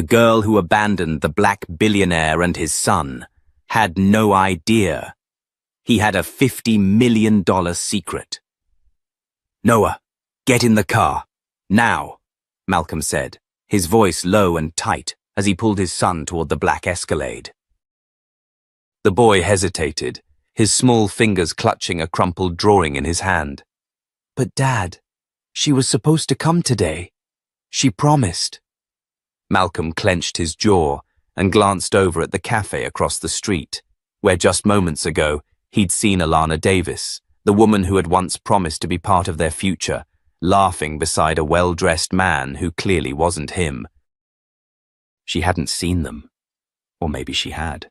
The girl who abandoned the black billionaire and his son had no idea. He had a $50 million secret. "Noah, get in the car. Now," Malcolm said, his voice low and tight as he pulled his son toward the black Escalade. The boy hesitated, his small fingers clutching a crumpled drawing in his hand. "But Dad, she was supposed to come today. She promised." Malcolm clenched his jaw and glanced over at the cafe across the street, where just moments ago he'd seen Alana Davis, the woman who had once promised to be part of their future, laughing beside a well-dressed man who clearly wasn't him. She hadn't seen them. Or maybe she had.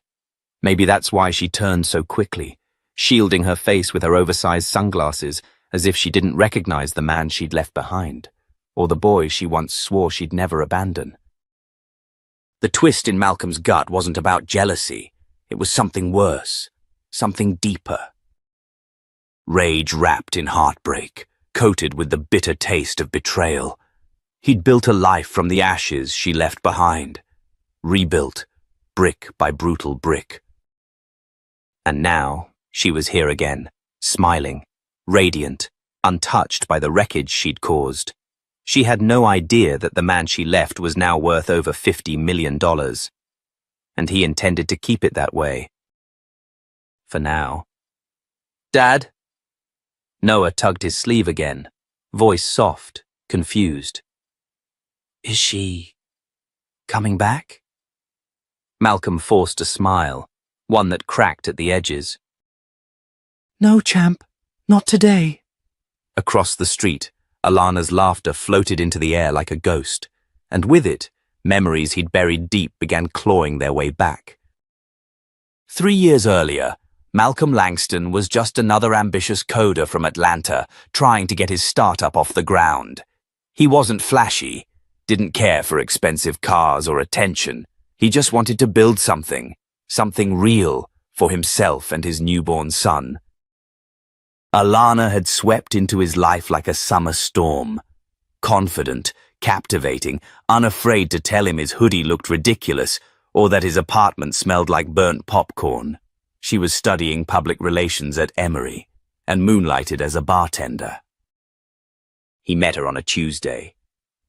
Maybe that's why she turned so quickly, shielding her face with her oversized sunglasses as if she didn't recognize the man she'd left behind, or the boy she once swore she'd never abandon. The twist in Malcolm's gut wasn't about jealousy. It was something worse, something deeper. Rage wrapped in heartbreak, coated with the bitter taste of betrayal. He'd built a life from the ashes she left behind, rebuilt, brick by brutal brick. And now she was here again, smiling, radiant, untouched by the wreckage she'd caused. She had no idea that the man she left was now worth over $50 million, and he intended to keep it that way. For now. "Dad?" Noah tugged his sleeve again, voice soft, confused. "Is she coming back?" Malcolm forced a smile, one that cracked at the edges. "No, champ, not today." Across the street, Alana's laughter floated into the air like a ghost, and with it, memories he'd buried deep began clawing their way back. 3 years earlier, Malcolm Langston was just another ambitious coder from Atlanta trying to get his startup off the ground. He wasn't flashy, didn't care for expensive cars or attention. He just wanted to build something real for himself and his newborn son. Alana had swept into his life like a summer storm. Confident, captivating, unafraid to tell him his hoodie looked ridiculous or that his apartment smelled like burnt popcorn. She was studying public relations at Emory and moonlighted as a bartender. He met her on a Tuesday.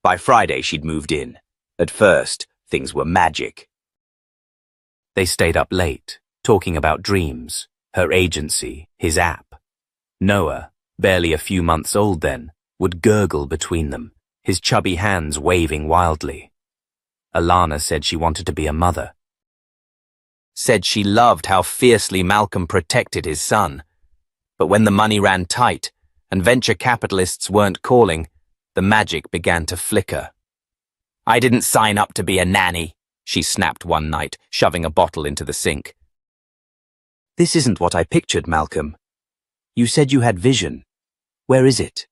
By Friday, she'd moved in. At first, things were magic. They stayed up late, talking about dreams, her agency, his app. Noah, barely a few months old then, would gurgle between them, his chubby hands waving wildly. Alana said she wanted to be a mother. Said she loved how fiercely Malcolm protected his son. But when the money ran tight and venture capitalists weren't calling, the magic began to flicker. "I didn't sign up to be a nanny," she snapped one night, shoving a bottle into the sink. "This isn't what I pictured, Malcolm. You said you had vision. Where is it?"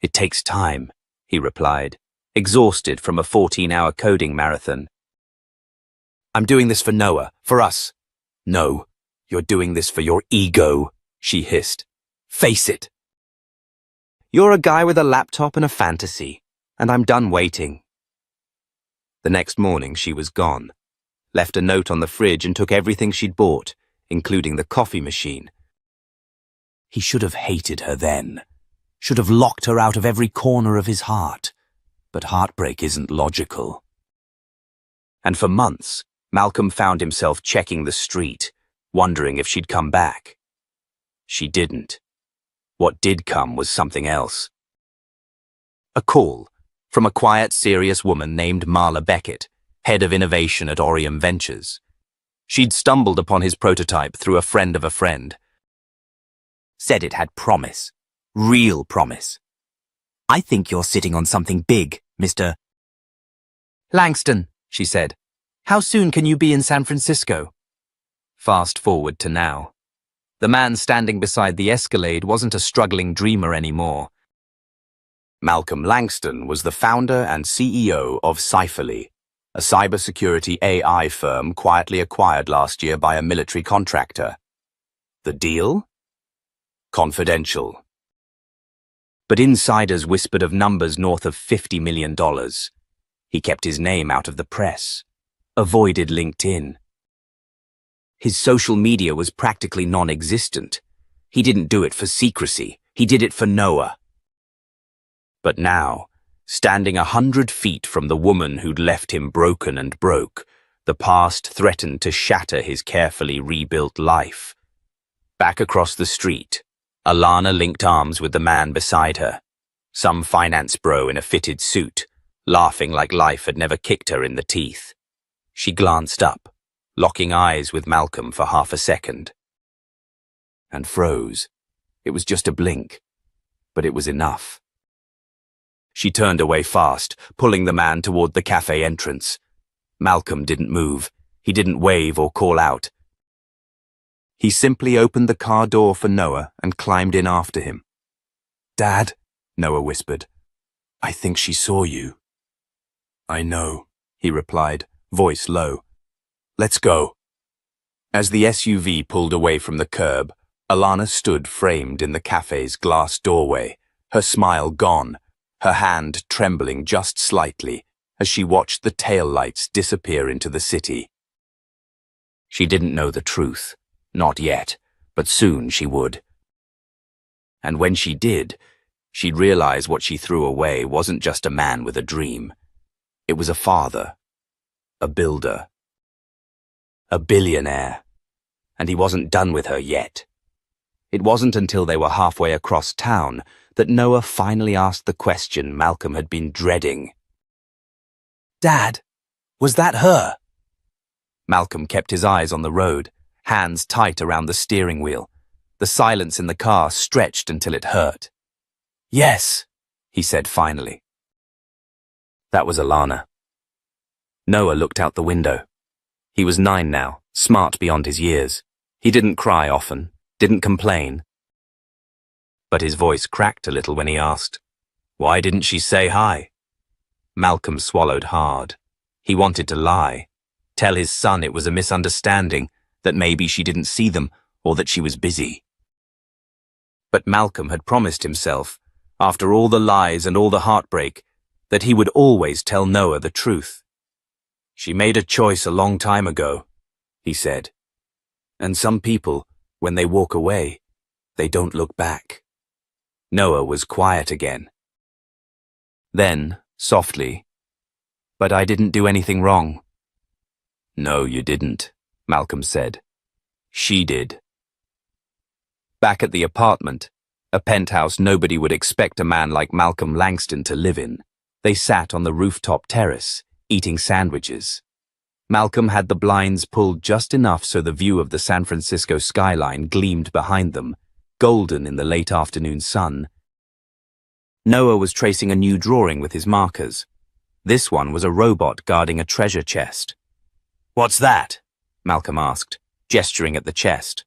"It takes time," he replied, exhausted from a 14-hour coding marathon. "I'm doing this for Noah, for us." "No, you're doing this for your ego," she hissed. "Face it." "You're a guy with a laptop and a fantasy, and I'm done waiting." The next morning she was gone, left a note on the fridge and took everything she'd bought, including the coffee machine. He should have hated her then, should have locked her out of every corner of his heart, but heartbreak isn't logical. And for months, Malcolm found himself checking the street, wondering if she'd come back. She didn't. What did come was something else. A call from a quiet, serious woman named Marla Beckett, head of innovation at Orium Ventures. She'd stumbled upon his prototype through a friend of a friend. Said it had promise. Real promise. "I think you're sitting on something big, Mr. Langston," she said. "How soon can you be in San Francisco?" Fast forward to now. The man standing beside the Escalade wasn't a struggling dreamer anymore. Malcolm Langston was the founder and CEO of Cypherly, a cybersecurity AI firm quietly acquired last year by a military contractor. The deal? Confidential. But insiders whispered of numbers north of $50 million. He kept his name out of the press, avoided LinkedIn. His social media was practically non-existent. He didn't do it for secrecy, he did it for Noah. But now, standing 100 feet from the woman who'd left him broken and broke, the past threatened to shatter his carefully rebuilt life. Back across the street, Alana linked arms with the man beside her, some finance bro in a fitted suit, laughing like life had never kicked her in the teeth. She glanced up, locking eyes with Malcolm for half a second, and froze. It was just a blink, but it was enough. She turned away fast, pulling the man toward the cafe entrance. Malcolm didn't move. He didn't wave or call out. He simply opened the car door for Noah and climbed in after him. "Dad," Noah whispered, "I think she saw you." "I know," he replied, voice low. "Let's go." As the SUV pulled away from the curb, Alana stood framed in the cafe's glass doorway, her smile gone, her hand trembling just slightly as she watched the taillights disappear into the city. She didn't know the truth, not yet, but soon she would. And when she did, she'd realize what she threw away wasn't just a man with a dream. It was a father, a builder, a billionaire, and he wasn't done with her yet. It wasn't until they were halfway across town that Noah finally asked the question Malcolm had been dreading. "Dad, was that her?" Malcolm kept his eyes on the road, hands tight around the steering wheel. The silence in the car stretched until it hurt. "Yes," he said finally. That was Alana. Noah looked out the window. He was 9 now, smart beyond his years. He didn't cry often, didn't complain. But his voice cracked a little when he asked, "Why didn't she say hi?" Malcolm swallowed hard. He wanted to lie, tell his son it was a misunderstanding, that maybe she didn't see them or that she was busy. But Malcolm had promised himself, after all the lies and all the heartbreak, that he would always tell Noah the truth. "She made a choice a long time ago," he said. "And some people, when they walk away, they don't look back." Noah was quiet again. Then, softly, "But I didn't do anything wrong." "No, you didn't," Malcolm said. "She did." Back at the apartment, a penthouse nobody would expect a man like Malcolm Langston to live in, they sat on the rooftop terrace, eating sandwiches. Malcolm had the blinds pulled just enough so the view of the San Francisco skyline gleamed behind them, golden in the late afternoon sun. Noah was tracing a new drawing with his markers. This one was a robot guarding a treasure chest. "What's that?" Malcolm asked, gesturing at the chest.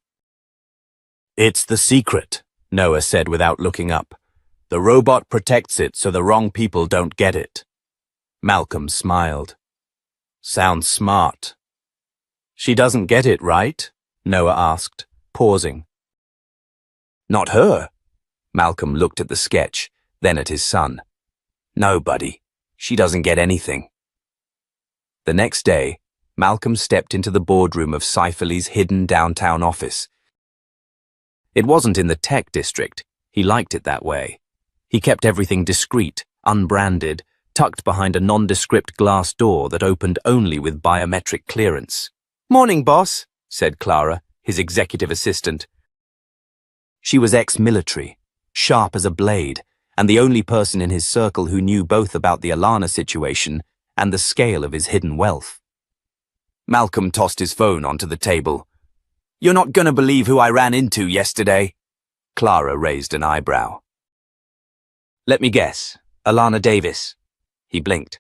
"It's the secret," Noah said without looking up. "The robot protects it so the wrong people don't get it." Malcolm smiled. "Sounds smart." "She doesn't get it, right?" Noah asked, pausing. "Not her." Malcolm looked at the sketch, then at his son. "No, buddy, she doesn't get anything." The next day, Malcolm stepped into the boardroom of Seiferle's hidden downtown office. It wasn't in the tech district. He liked it that way. He kept everything discreet, unbranded, tucked behind a nondescript glass door that opened only with biometric clearance. "Morning, boss," said Clara, his executive assistant. She was ex-military, sharp as a blade, and the only person in his circle who knew both about the Alana situation and the scale of his hidden wealth. Malcolm tossed his phone onto the table. "You're not gonna believe who I ran into yesterday." Clara raised an eyebrow. "Let me guess, Alana Davis." He blinked.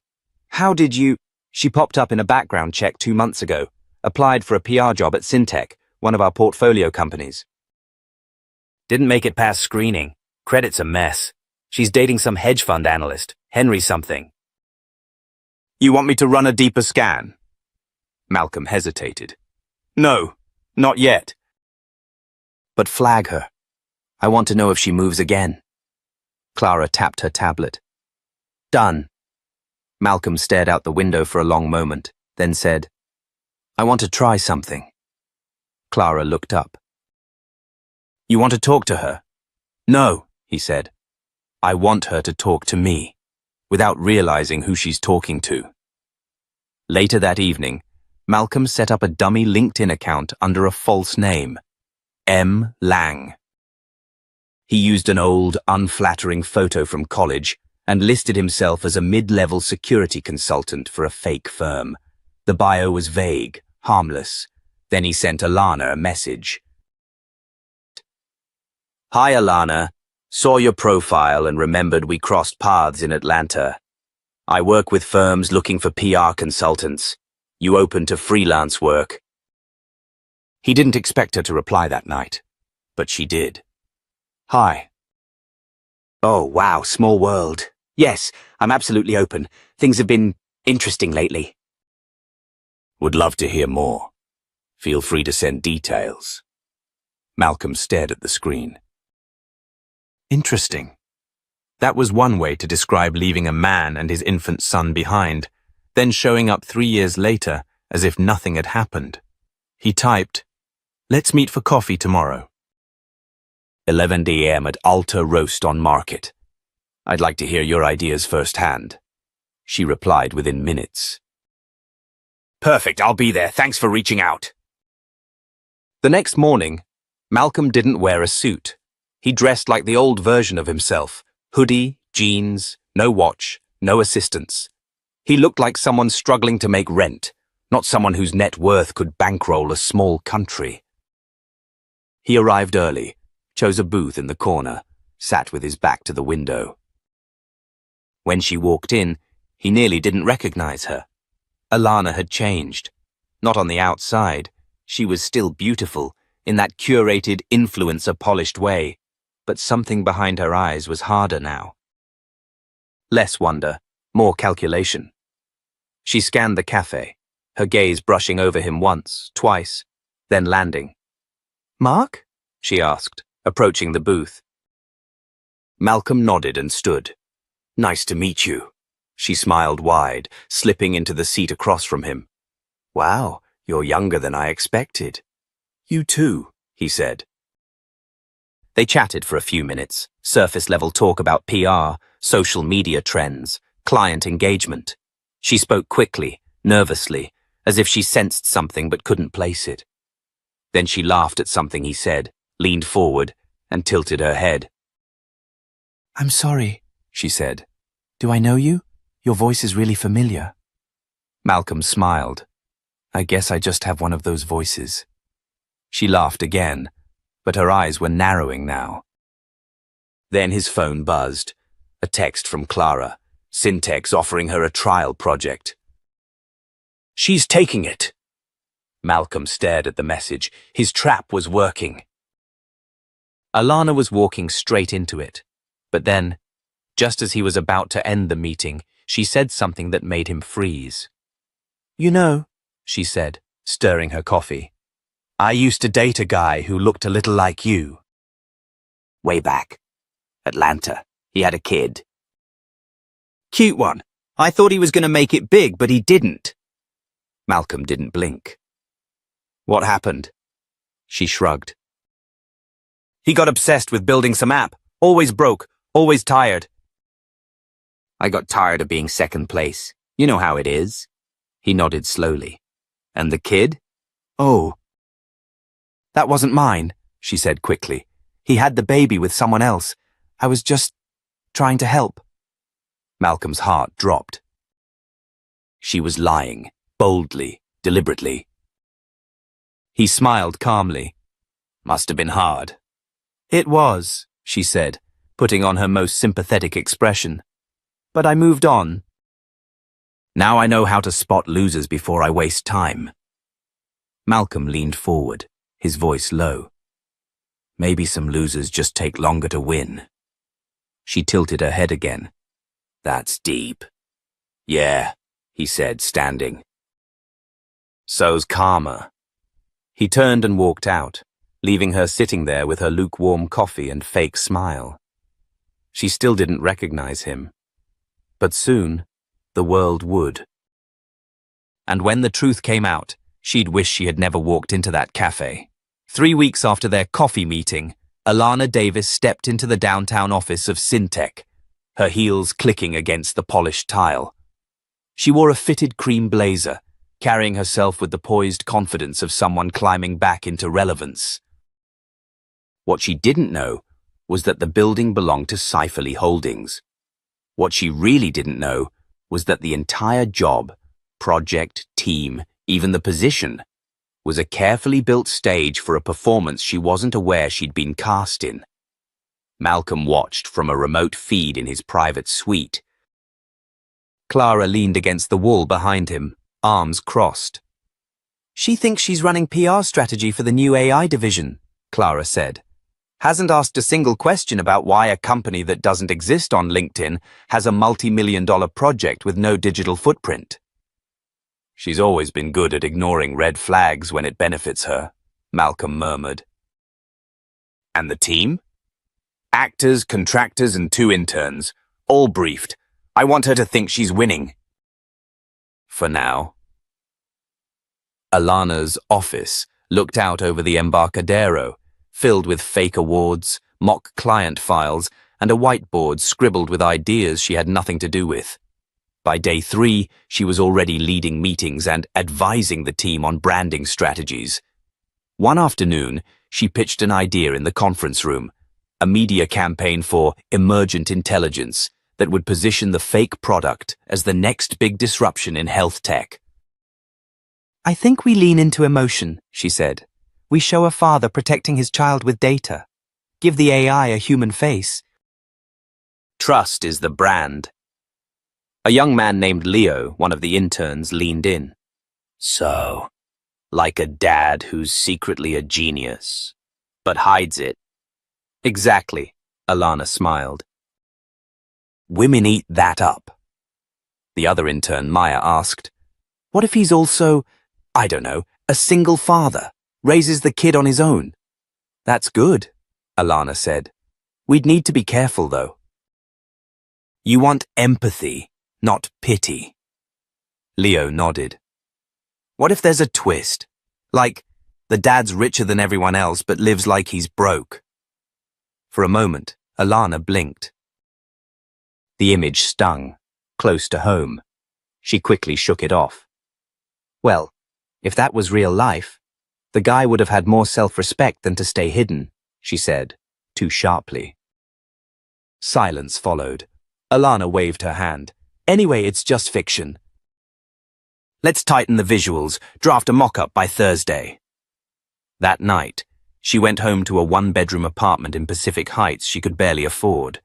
"How did you—" "She popped up in a background check 2 months ago, applied for a PR job at Syntech, one of our portfolio companies. Didn't make it past screening. Credit's a mess. She's dating some hedge fund analyst, Henry something." "You want me to run a deeper scan?" Malcolm hesitated. "No, not yet." "But flag her. I want to know if she moves again." Clara tapped her tablet. "Done." Malcolm stared out the window for a long moment, then said, "I want to try something." Clara looked up. "You want to talk to her?" "No," he said. "I want her to talk to me, without realizing who she's talking to." Later that evening, Malcolm set up a dummy LinkedIn account under a false name, M. Lang. He used an old, unflattering photo from college and listed himself as a mid-level security consultant for a fake firm. The bio was vague, harmless. Then he sent Alana a message. "Hi, Alana. Saw your profile and remembered we crossed paths in Atlanta. I work with firms looking for PR consultants. You open to freelance work?" He didn't expect her to reply that night, but she did. "Hi." "Oh, wow, small world. Yes, I'm absolutely open. Things have been interesting lately." "Would love to hear more. Feel free to send details." Malcolm stared at the screen. Interesting. That was one way to describe leaving a man and his infant son behind, then showing up 3 years later as if nothing had happened. He typed, "Let's meet for coffee tomorrow. 11 a.m. at Alta Roast on Market. I'd like to hear your ideas firsthand." She replied within minutes. "Perfect, I'll be there. Thanks for reaching out." The next morning, Malcolm didn't wear a suit. He dressed like the old version of himself. Hoodie, jeans, no watch, no assistants. He looked like someone struggling to make rent, not someone whose net worth could bankroll a small country. He arrived early, chose a booth in the corner, sat with his back to the window. When she walked in, he nearly didn't recognize her. Alana had changed. Not on the outside. She was still beautiful, in that curated, influencer-polished way, but something behind her eyes was harder now. Less wonder, more calculation. She scanned the cafe, her gaze brushing over him once, twice, then landing. "Mark?" she asked, approaching the booth. Malcolm nodded and stood. "Nice to meet you." She smiled wide, slipping into the seat across from him. "Wow, you're younger than I expected." "You too," he said. They chatted for a few minutes, surface-level talk about PR, social media trends, client engagement. She spoke quickly, nervously, as if she sensed something but couldn't place it. Then she laughed at something he said, leaned forward, and tilted her head. "I'm sorry," she said. "Do I know you? Your voice is really familiar." Malcolm smiled. "I guess I just have one of those voices." She laughed again, but her eyes were narrowing now. Then his phone buzzed. A text from Clara, Syntex offering her a trial project. "She's taking it." Malcolm stared at the message. His trap was working. Alana was walking straight into it, but then, just as he was about to end the meeting, she said something that made him freeze. "You know," she said, stirring her coffee, "I used to date a guy who looked a little like you. Way back. Atlanta. He had a kid. Cute one. I thought he was going to make it big, but he didn't." Malcolm didn't blink. "What happened?" She shrugged. "He got obsessed with building some app. Always broke. Always tired." "I got tired of being second place. You know how it is." He nodded slowly. "And the kid?" "Oh. That wasn't mine," she said quickly. "He had the baby with someone else. I was just trying to help." Malcolm's heart dropped. She was lying, boldly, deliberately. He smiled calmly. "Must have been hard." "It was," she said, putting on her most sympathetic expression. "But I moved on. Now I know how to spot losers before I waste time." Malcolm leaned forward, his voice low. "Maybe some losers just take longer to win." She tilted her head again. "That's deep." "Yeah," he said, standing. "So's karma." He turned and walked out, leaving her sitting there with her lukewarm coffee and fake smile. She still didn't recognize him. But soon, the world would. And when the truth came out, she'd wish she had never walked into that cafe. 3 weeks after their coffee meeting, Alana Davis stepped into the downtown office of Syntec, her heels clicking against the polished tile. She wore a fitted cream blazer, carrying herself with the poised confidence of someone climbing back into relevance. What she didn't know was that the building belonged to Cypherly Holdings. What she really didn't know was that the entire job, project, team, even the position, was a carefully built stage for a performance she wasn't aware she'd been cast in. Malcolm watched from a remote feed in his private suite. Clara leaned against the wall behind him, arms crossed. "She thinks she's running PR strategy for the new AI division," Clara said. "Hasn't asked a single question about why a company that doesn't exist on LinkedIn has a multi-million-dollar project with no digital footprint." "She's always been good at ignoring red flags when it benefits her," Malcolm murmured. "And the team? Actors, contractors, and 2 interns, all briefed. I want her to think she's winning." "For now." Alana's office looked out over the Embarcadero, filled with fake awards, mock client files, and a whiteboard scribbled with ideas she had nothing to do with. By day 3, she was already leading meetings and advising the team on branding strategies. One afternoon, she pitched an idea in the conference room, a media campaign for emergent intelligence that would position the fake product as the next big disruption in health tech. "I think we lean into emotion," she said. "We show a father protecting his child with data. Give the AI a human face. Trust is the brand." A young man named Leo, one of the interns, leaned in. "So, like a dad who's secretly a genius, but hides it." "Exactly," Alana smiled. "Women eat that up." The other intern, Maya, asked, "What if he's also, I don't know, a single father, raises the kid on his own?" "That's good," Alana said. "We'd need to be careful, though." "You want empathy, not pity." Leo nodded. "What if there's a twist? Like, the dad's richer than everyone else but lives like he's broke?" For a moment, Alana blinked. The image stung, close to home. She quickly shook it off. Well, if that was real life, the guy would have had more self-respect than to stay hidden, she said, too sharply. Silence followed. Alana waved her hand. "Anyway, it's just fiction. Let's tighten the visuals, draft a mock-up by Thursday." That night, she went home to a 1-bedroom apartment in Pacific Heights she could barely afford.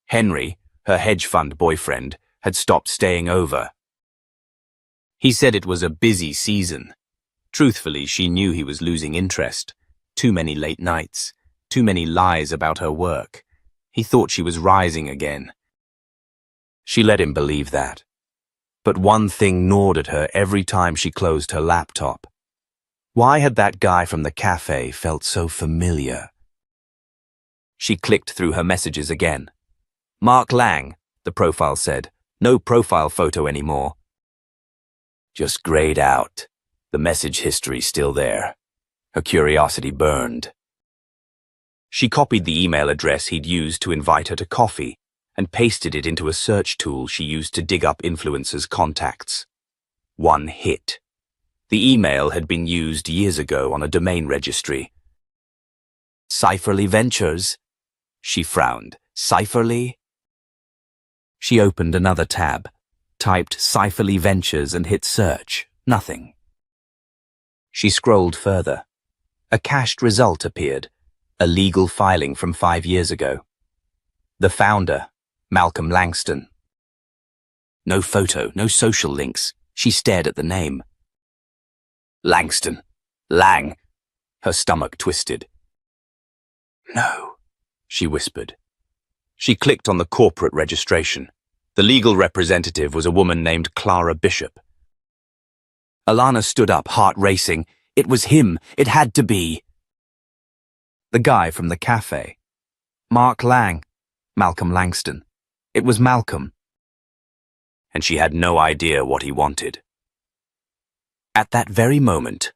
Henry, her hedge fund boyfriend, had stopped staying over. He said it was a busy season. Truthfully, she knew he was losing interest. Too many late nights, too many lies about her work. He thought she was rising again. She let him believe that. But one thing gnawed at her every time she closed her laptop. Why had that guy from the cafe felt so familiar? She clicked through her messages again. "Mark Lang," the profile said. "No profile photo anymore." "Just grayed out. The message history's still there." Her curiosity burned. She copied the email address he'd used to invite her to coffee and pasted it into a search tool she used to dig up influencers' contacts. One hit. The email had been used years ago on a domain registry. "Cypherly Ventures?" She frowned. "Cypherly?" She opened another tab, typed Cypherly Ventures and hit search. Nothing. She scrolled further. A cached result appeared, a legal filing from 5 years ago. The founder, Malcolm Langston. No photo, no social links. She stared at the name. "Langston. Lang." Her stomach twisted. "No," she whispered. She clicked on the corporate registration. The legal representative was a woman named Clara Bishop. Alana stood up, heart racing. It was him. It had to be. The guy from the cafe. Mark Lang. Malcolm Langston. It was Malcolm. and she had no idea what he wanted. At that very moment,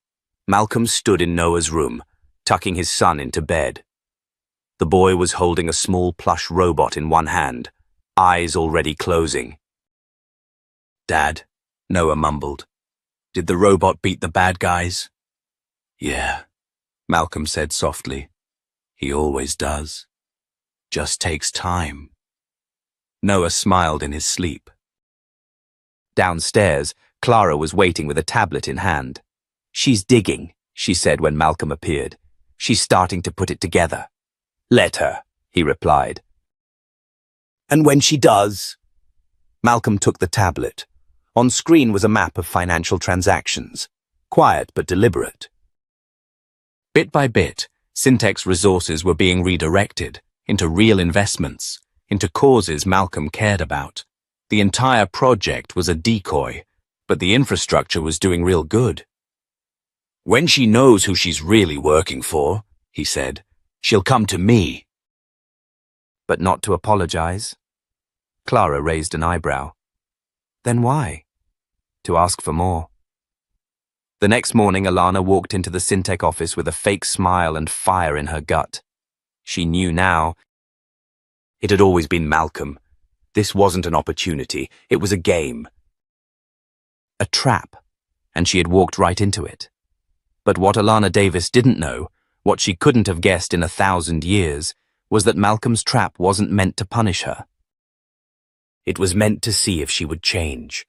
Malcolm stood in Noah's room, tucking his son into bed. The boy was holding a small plush robot in one hand, eyes already closing. "Dad," Noah mumbled, "did the robot beat the bad guys?" "Yeah," Malcolm said softly. "He always does. Just takes time." Noah smiled in his sleep. Downstairs, Clara was waiting with a tablet in hand. "She's digging," she said when Malcolm appeared. "She's starting to put it together." "Let her," he replied. "And when she does?" Malcolm took the tablet. On screen was a map of financial transactions, quiet but deliberate. Bit by bit, Syntech's resources were being redirected into real investments, into causes Malcolm cared about. The entire project was a decoy, but the infrastructure was doing real good. "When she knows who she's really working for," he said, "she'll come to me." But not to apologize. Clara raised an eyebrow. Then why? To ask for more. The next morning, Alana walked into the Syntech office with a fake smile and fire in her gut. She knew now. It had always been Malcolm. This wasn't an opportunity. It was a game. A trap, and she had walked right into it. But what Alana Davis didn't know, what she couldn't have guessed in 1,000 years, was that Malcolm's trap wasn't meant to punish her. It was meant to see if she would change,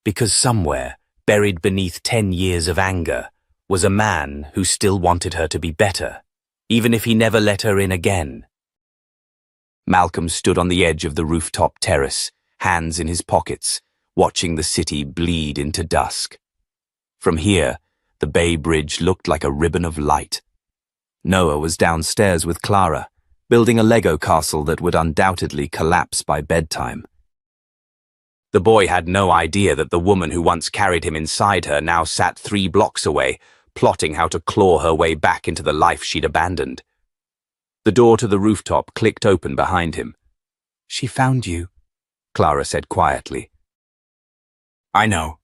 because somewhere, buried beneath 10 years of anger, was a man who still wanted her to be better, even if he never let her in again. Malcolm stood on the edge of the rooftop terrace, hands in his pockets, watching the city bleed into dusk. From here, the Bay Bridge looked like a ribbon of light. Noah was downstairs with Clara, building a Lego castle that would undoubtedly collapse by bedtime. The boy had no idea that the woman who once carried him inside her now sat 3 blocks away, plotting how to claw her way back into the life she'd abandoned. The door to the rooftop clicked open behind him. "She found you," Clara said quietly. "I know.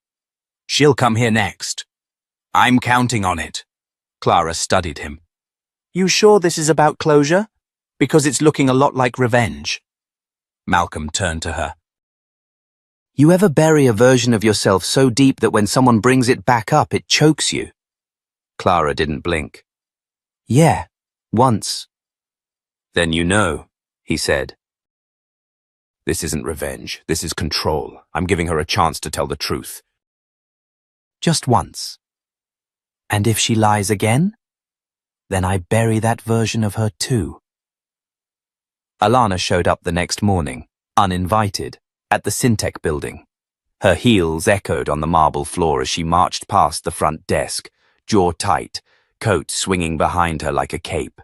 She'll come here next. I'm counting on it." Clara studied him. "You sure this is about closure? Because it's looking a lot like revenge." Malcolm turned to her. "You ever bury a version of yourself so deep that when someone brings it back up, it chokes you?" Clara didn't blink. "Yeah, once." "Then you know," he said. "This isn't revenge. This is control. I'm giving her a chance to tell the truth." "Just once. And if she lies again? Then I bury that version of her too." Alana showed up the next morning, uninvited, at the Syntech building. Her heels echoed on the marble floor as she marched past the front desk, jaw tight, coat swinging behind her like a cape.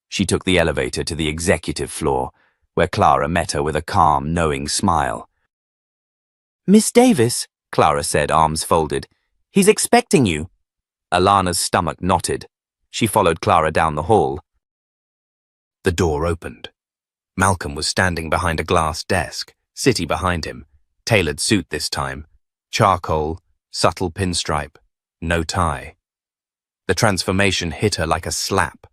She took the elevator to the executive floor, where Clara met her with a calm, knowing smile. "Miss Davis," Clara said, arms folded. "He's expecting you." Alana's stomach knotted. She followed Clara down the hall. The door opened. Malcolm was standing behind a glass desk, City behind him, tailored suit this time, charcoal, subtle pinstripe, no tie. The transformation hit her like a slap.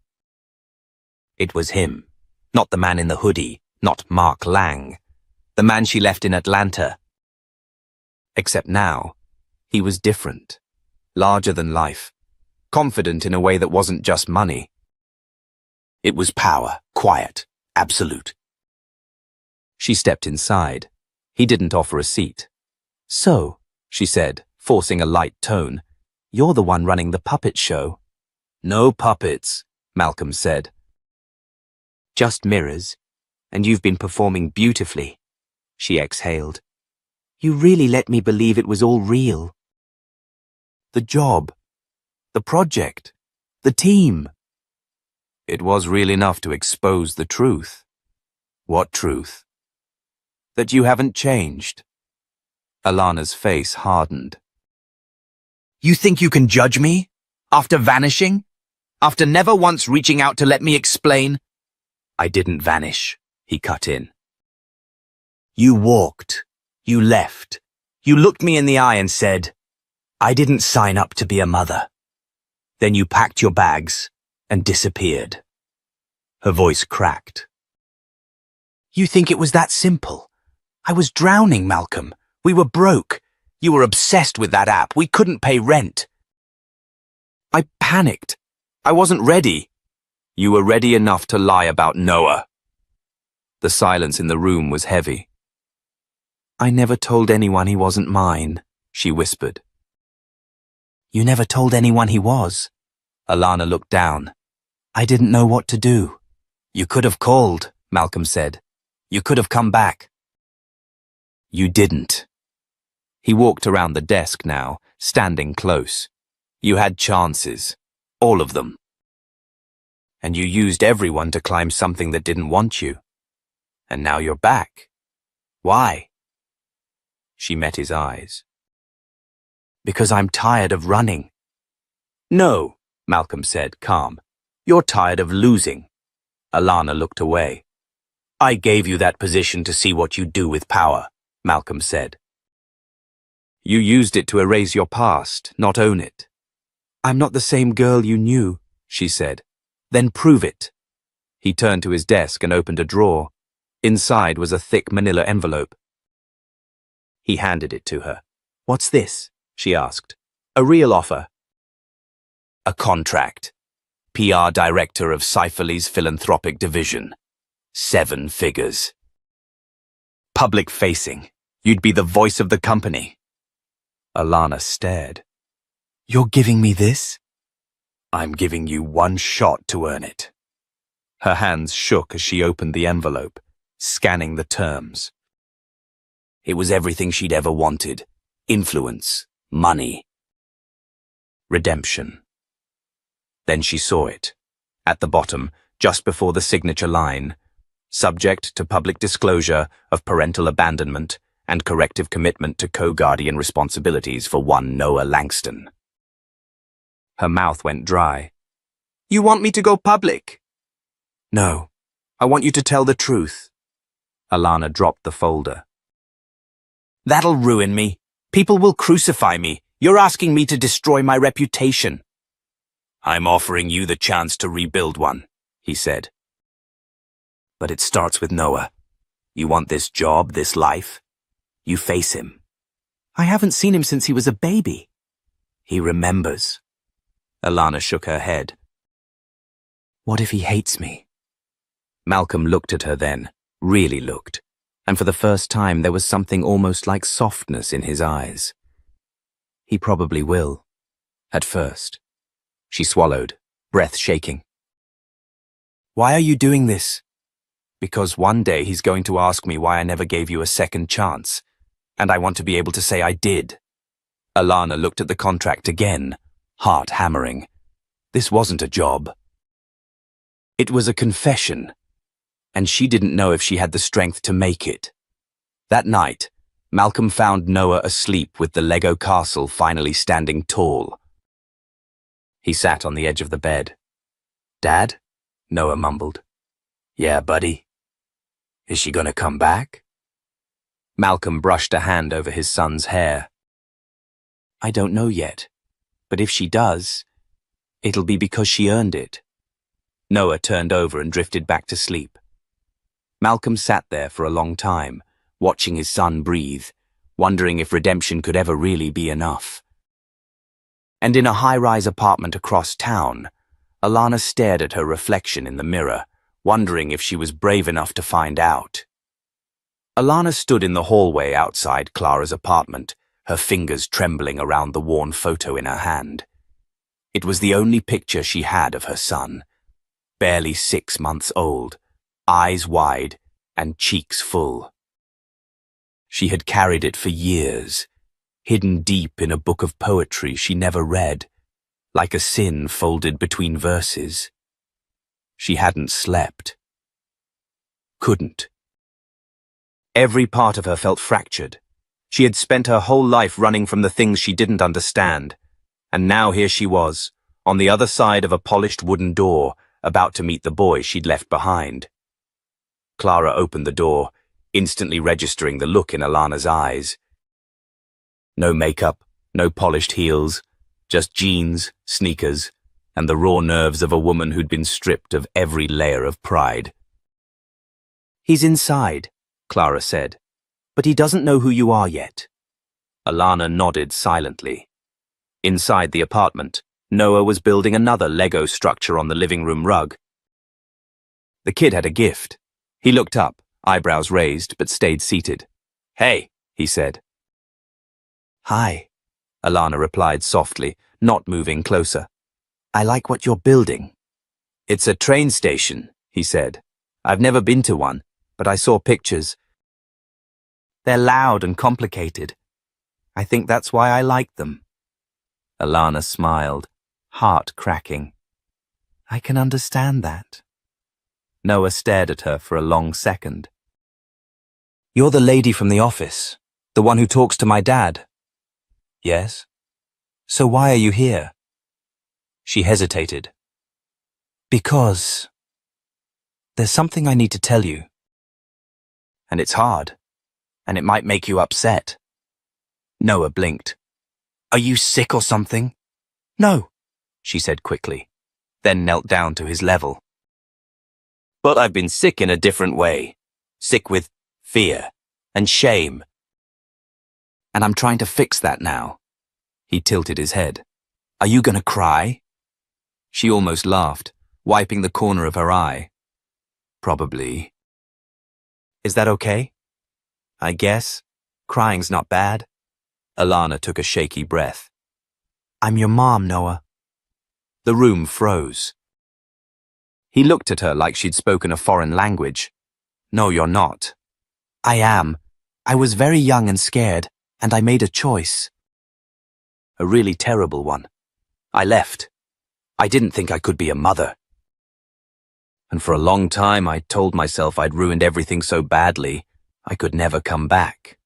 It was him, not the man in the hoodie, not Mark Lang, the man she left in Atlanta. Except now, he was different, larger than life, confident in a way that wasn't just money. It was power, quiet, absolute. She stepped inside. He didn't offer a seat. "So," she said, forcing a light tone, "you're the one running the puppet show." "No puppets," Malcolm said. "Just mirrors, and you've been performing beautifully," she exhaled. "You really let me believe it was all real." "The job, the project, the team." It was real enough to expose the truth. What truth? That you haven't changed. Alana's face hardened. "You think you can judge me? After vanishing? After never once reaching out to let me explain?" "I didn't vanish," he cut in. "You walked. You left. You looked me in the eye and said, "I didn't sign up to be a mother." Then you packed your bags and disappeared. Her voice cracked. You think it was that simple? I was drowning, Malcolm. We were broke. You were obsessed with that app. We couldn't pay rent. I panicked. I wasn't ready. You were ready enough to lie about Noah. The silence in the room was heavy. I never told anyone he wasn't mine, she whispered. You never told anyone he was. Alana looked down. I didn't know what to do. You could have called, Malcolm said. You could have come back. You didn't. He walked around the desk now, standing close. You had chances. All of them. And you used everyone to climb something that didn't want you. And now you're back. Why? She met his eyes. Because I'm tired of running. No, Malcolm said, calm. You're tired of losing. Alana looked away. I gave you that position to see what you do with power, Malcolm said. You used it to erase your past, not own it. I'm not the same girl you knew, she said. Then prove it. He turned to his desk and opened a drawer. Inside was a thick manila envelope. He handed it to her. What's this? She asked. A real offer. A contract. PR director of Cypherly's philanthropic division. 7 figures. Public facing. You'd be the voice of the company. Alana stared. You're giving me this? I'm giving you one shot to earn it. Her hands shook as she opened the envelope, scanning the terms. It was everything she'd ever wanted. Influence, money, redemption. Then she saw it. At the bottom, just before the signature line, subject to public disclosure of parental abandonment and corrective commitment to co-guardian responsibilities for one Noah Langston. Her mouth went dry. You want me to go public? No, I want you to tell the truth. Alana dropped the folder. That'll ruin me. People will crucify me. You're asking me to destroy my reputation. I'm offering you the chance to rebuild one, he said. But it starts with Noah. You want this job, this life? You face him. I haven't seen him since he was a baby. He remembers. Alana shook her head. What if he hates me? Malcolm looked at her then, really looked, and for the first time there was something almost like softness in his eyes. He probably will. At first. She swallowed, breath shaking. Why are you doing this? Because one day he's going to ask me why I never gave you a second chance, and I want to be able to say I did. Alana looked at the contract again, heart hammering. This wasn't a job. It was a confession, and she didn't know if she had the strength to make it. That night, Malcolm found Noah asleep with the Lego castle finally standing tall. He sat on the edge of the bed. Dad? Noah mumbled. Yeah, buddy. Is she gonna come back? Malcolm brushed a hand over his son's hair. I don't know yet, but if she does, it'll be because she earned it. Noah turned over and drifted back to sleep. Malcolm sat there for a long time, watching his son breathe, wondering if redemption could ever really be enough. And in a high-rise apartment across town, Alana stared at her reflection in the mirror, wondering if she was brave enough to find out. Alana stood in the hallway outside Clara's apartment, her fingers trembling around the worn photo in her hand. It was the only picture she had of her son, barely 6 months old, eyes wide and cheeks full. She had carried it for years, hidden deep in a book of poetry she never read, like a sin folded between verses. She hadn't slept. Couldn't. Every part of her felt fractured. She had spent her whole life running from the things she didn't understand, and now here she was, on the other side of a polished wooden door, about to meet the boy she'd left behind. Clara opened the door, instantly registering the look in Alana's eyes. No makeup, no polished heels, just jeans, sneakers, and the raw nerves of a woman who'd been stripped of every layer of pride. "He's inside," Clara said, "but he doesn't know who you are yet." Alana nodded silently. Inside the apartment, Noah was building another Lego structure on the living room rug. The kid had a gift. He looked up, eyebrows raised, but stayed seated. "Hey," he said. "Hi," Alana replied softly, not moving closer. "I like what you're building." "It's a train station," he said. "I've never been to one, but I saw pictures. They're loud and complicated. I think that's why I like them." Alana smiled, heart cracking. "I can understand that." Noah stared at her for a long second. "You're the lady from the office, the one who talks to my dad." "Yes." "So why are you here?" She hesitated. "Because there's something I need to tell you. And it's hard, and it might make you upset." Noah blinked. "Are you sick or something?" "No," she said quickly, then knelt down to his level. "But I've been sick in a different way. Sick with fear and shame. And I'm trying to fix that now." He tilted his head. "Are you gonna cry?" She almost laughed, wiping the corner of her eye. "Probably." "Is that okay?" "I guess. Crying's not bad." Alana took a shaky breath. "I'm your mom, Noah." The room froze. He looked at her like she'd spoken a foreign language. "No, you're not." "I am. I was very young and scared, and I made a choice. A really terrible one. I left. I didn't think I could be a mother. And for a long time I told myself I'd ruined everything so badly I could never come back."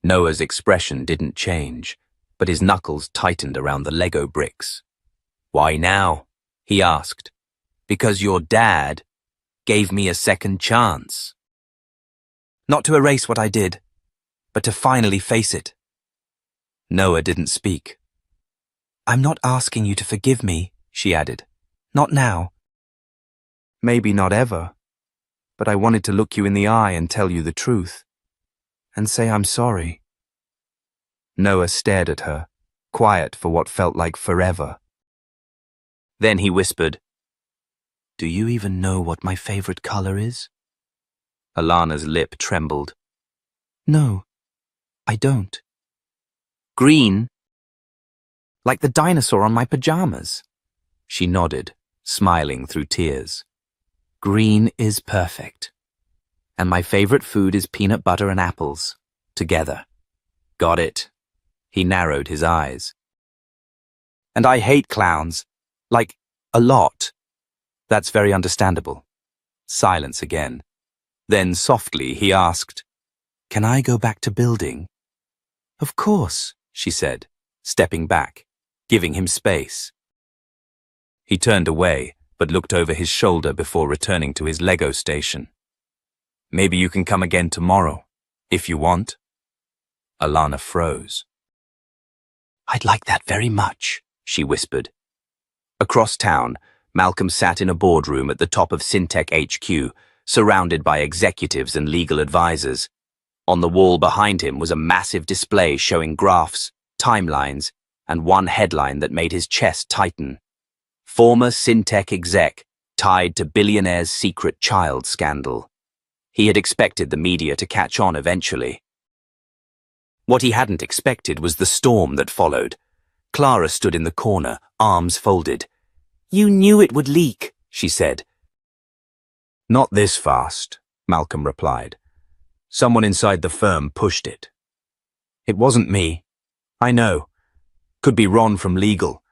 Noah's expression didn't change, but his knuckles tightened around the Lego bricks. "Why now?" he asked. "Because your dad gave me a second chance. Not to erase what I did, but to finally face it." Noah didn't speak. "I'm not asking you to forgive me," she added. "Not now. Maybe not ever. But I wanted to look you in the eye and tell you the truth. And say I'm sorry." Noah stared at her, quiet for what felt like forever. Then he whispered, "Do you even know what my favorite color is?" Alana's lip trembled. "No, I don't." "Green? Like the dinosaur on my pajamas." She nodded, smiling through tears. "Green is perfect. And my favorite food is peanut butter and apples, together." "Got it." He narrowed his eyes. "And I hate clowns. Like, a lot." "That's very understandable." Silence again. Then softly he asked, "Can I go back to building?" "Of course," she said, stepping back, giving him space. He turned away, but looked over his shoulder before returning to his Lego station. "Maybe you can come again tomorrow, if you want." Alana froze. "I'd like that very much," she whispered. Across town, Malcolm sat in a boardroom at the top of Syntech HQ, surrounded by executives and legal advisors. On the wall behind him was a massive display showing graphs, timelines, and one headline that made his chest tighten. "Former Syntech exec tied to Billionaire's secret child scandal." He had expected the media to catch on eventually. What he hadn't expected was the storm that followed. Clara stood in the corner, arms folded. "You knew it would leak," she said. "Not this fast," Malcolm replied. "Someone inside the firm pushed it." "It wasn't me." "I know. Could be Ron from legal.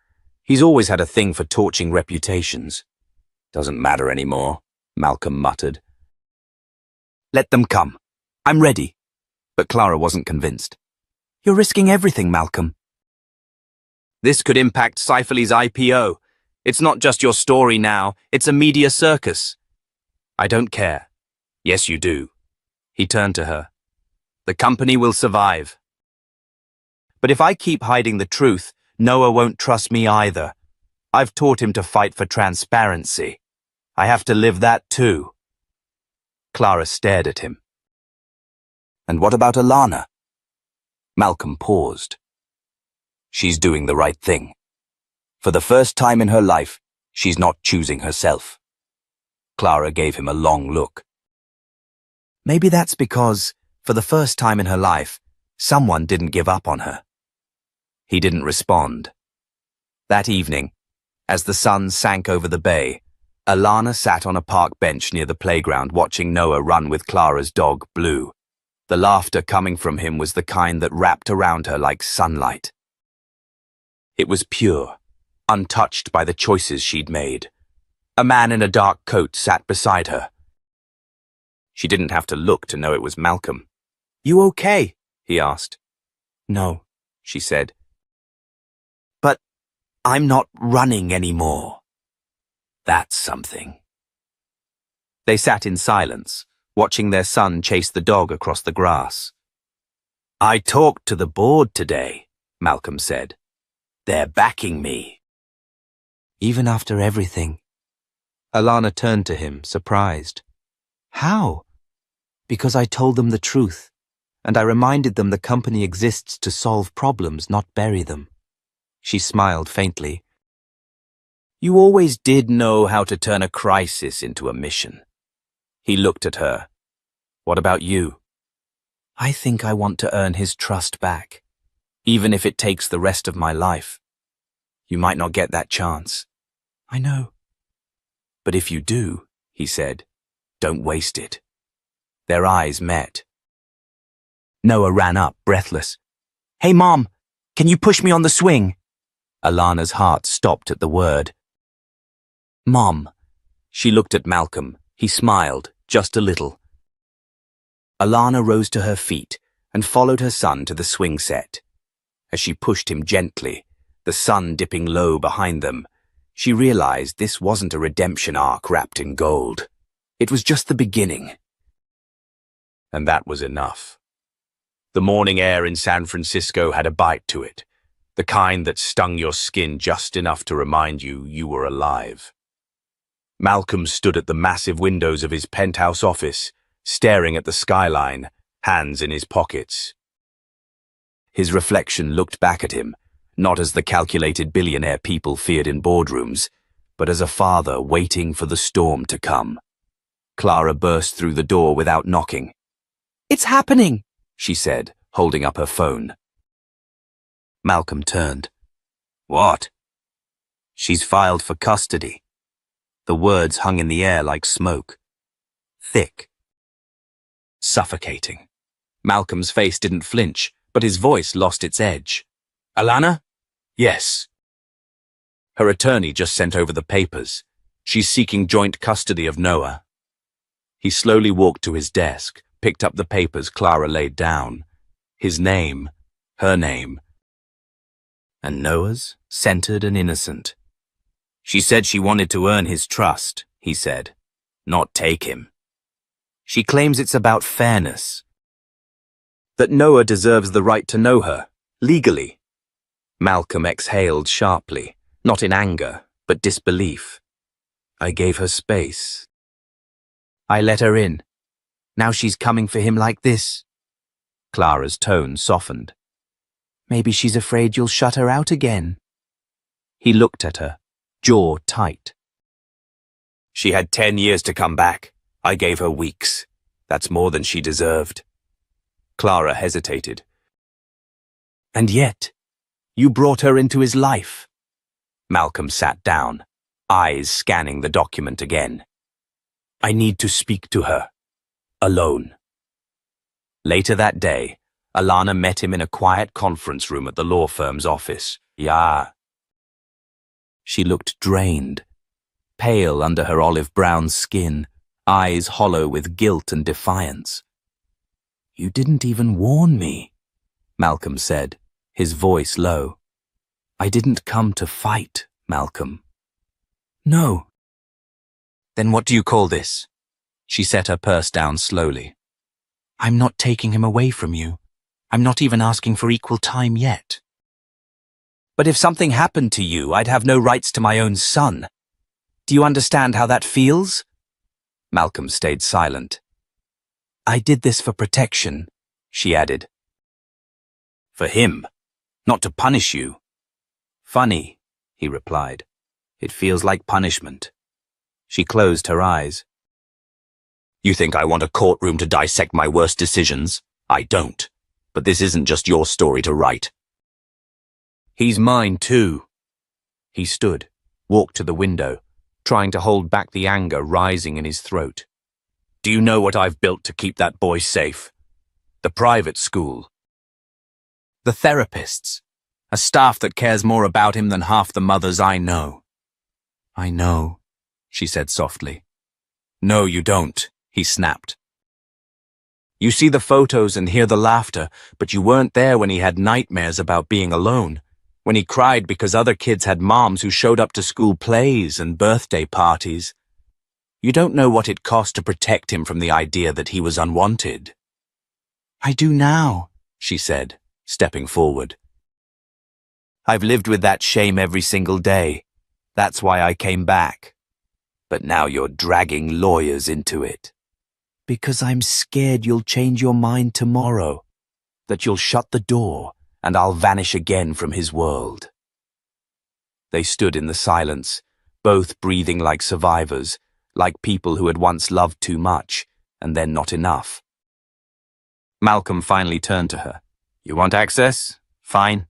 He's always had a thing for torching reputations." "Doesn't matter anymore," Malcolm muttered. "Let them come. I'm ready." But Clara wasn't convinced. "You're risking everything, Malcolm." "This could impact Seiferle's IPO. It's not just your story now, it's a media circus." "I don't care." "Yes, you do." He turned to her. The company will survive. But if I keep hiding the truth, Noah won't trust me either. I've taught him to fight for transparency. I have to live that too. Clara stared at him. And what about Alana? Malcolm paused. She's doing the right thing. For the first time in her life, she's not choosing herself. Clara gave him a long look. Maybe that's because, for the first time in her life, someone didn't give up on her. He didn't respond. That evening, as the sun sank over the bay, Alana sat on a park bench near the playground watching Noah run with Clara's dog, Blue. The laughter coming from him was the kind that wrapped around her like sunlight. It was pure, untouched by the choices she'd made. A man in a dark coat sat beside her. She didn't have to look to know it was Malcolm. "You okay?" he asked. "No," she said. "But I'm not running anymore." "That's something." They sat in silence, watching their son chase the dog across the grass. "I talked to the board today," Malcolm said. "They're backing me." "Even after everything?" Alana turned to him, surprised. "How?" "Because I told them the truth, and I reminded them the company exists to solve problems, not bury them." She smiled faintly. "You always did know how to turn a crisis into a mission." He looked at her. "What about you?" "I think I want to earn his trust back, even if it takes the rest of my life. You might not get that chance." "I know." "But if you do," he said, "don't waste it." Their eyes met. Noah ran up, breathless. "Hey, Mom, can you push me on the swing?" Alana's heart stopped at the word. "Mom." She looked at Malcolm. He smiled, just a little. Alana rose to her feet and followed her son to the swing set. As she pushed him gently, the sun dipping low behind them, she realized this wasn't a redemption arc wrapped in gold. It was just the beginning. And that was enough. The morning air in San Francisco had a bite to it, the kind that stung your skin just enough to remind you you were alive. Malcolm stood at the massive windows of his penthouse office, staring at the skyline, hands in his pockets. His reflection looked back at him, not as the calculated billionaire people feared in boardrooms, but as a father waiting for the storm to come. Clara burst through the door without knocking. "It's happening," she said, holding up her phone. Malcolm turned. "What?" "She's filed for custody." The words hung in the air like smoke. Thick. Suffocating. Malcolm's face didn't flinch, but his voice lost its edge. "Alana?" "Yes." Her attorney just sent over the papers. She's seeking joint custody of Noah. He slowly walked to his desk, picked up the papers Clara laid down. His name, her name. And Noah's, centered and innocent. "She said she wanted to earn his trust," he said, "not take him. She claims it's about fairness. That Noah deserves the right to know her, legally." Malcolm exhaled sharply, not in anger, but disbelief. "I gave her space. I let her in. Now she's coming for him like this." Clara's tone softened. "Maybe she's afraid you'll shut her out again." He looked at her, jaw tight. "She had 10 years to come back. I gave her weeks. That's more than she deserved." Clara hesitated. "And yet, you brought her into his life." Malcolm sat down, eyes scanning the document again. "I need to speak to her. Alone." Later that day, Alana met him in a quiet conference room at the law firm's office. "Yeah." She looked drained, pale under her olive-brown skin, eyes hollow with guilt and defiance. "You didn't even warn me," Malcolm said, his voice low. "I didn't come to fight, Malcolm." "No." "Then what do you call this?" She set her purse down slowly. I'm not taking him away from you. I'm not even asking for equal time yet. But if something happened to you, I'd have no rights to my own son. Do you understand how that feels? Malcolm stayed silent. I did this for protection, she added. For him, not to punish you. Funny, he replied. It feels like punishment. She closed her eyes. You think I want a courtroom to dissect my worst decisions? I don't. But this isn't just your story to write. He's mine too. He stood, walked to the window, trying to hold back the anger rising in his throat. Do you know what I've built to keep that boy safe? The private school. The therapists. A staff that cares more about him than half the mothers I know. I know, she said softly. No, you don't, he snapped. You see the photos and hear the laughter, but you weren't there when he had nightmares about being alone, when he cried because other kids had moms who showed up to school plays and birthday parties. You don't know what it cost to protect him from the idea that he was unwanted. I do now, she said, stepping forward. I've lived with that shame every single day. That's why I came back. But now you're dragging lawyers into it. Because I'm scared you'll change your mind tomorrow, that you'll shut the door and I'll vanish again from his world. They stood in the silence, both breathing like survivors, like people who had once loved too much and then not enough. Malcolm finally turned to her. You want access? Fine.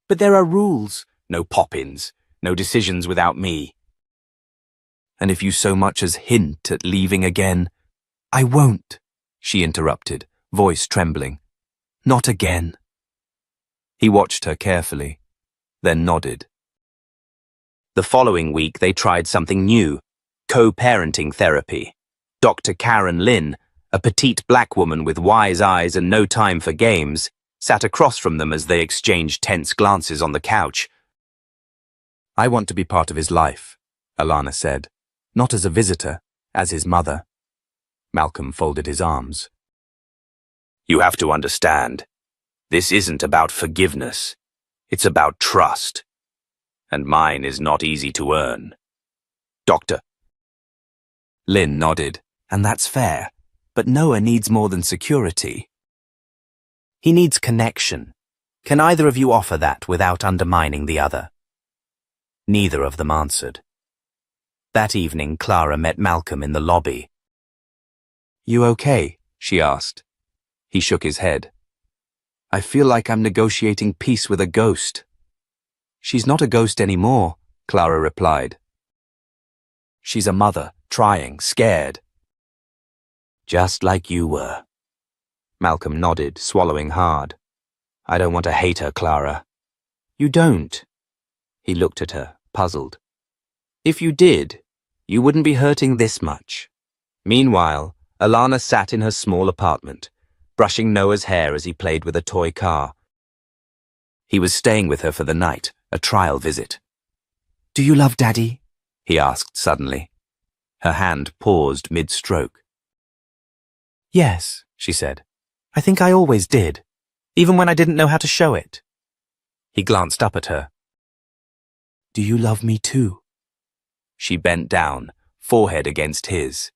But there are rules. No pop-ins, no decisions without me. And if you so much as hint at leaving again, I won't, she interrupted, voice trembling. Not again. He watched her carefully, then nodded. The following week they tried something new, co-parenting therapy. Dr. Karen Lynn, a petite black woman with wise eyes and no time for games, sat across from them as they exchanged tense glances on the couch. I want to be part of his life, Alana said, not as a visitor, as his mother. Malcolm folded his arms. You have to understand, this isn't about forgiveness. It's about trust. And mine is not easy to earn. Doctor. Lynn nodded, and that's fair, but Noah needs more than security. He needs connection. Can either of you offer that without undermining the other? Neither of them answered. That evening, Clara met Malcolm in the lobby. You okay? She asked. He shook his head. I feel like I'm negotiating peace with a ghost. She's not a ghost anymore, Clara replied. She's a mother, trying, scared. Just like you were. Malcolm nodded, swallowing hard. I don't want to hate her, Clara. You don't. He looked at her, puzzled. If you did, you wouldn't be hurting this much. Meanwhile, Alana sat in her small apartment, brushing Noah's hair as he played with a toy car. He was staying with her for the night, a trial visit. Do you love Daddy? He asked suddenly. Her hand paused mid-stroke. Yes, she said. I think I always did, even when I didn't know how to show it. He glanced up at her. Do you love me too? She bent down, forehead against his.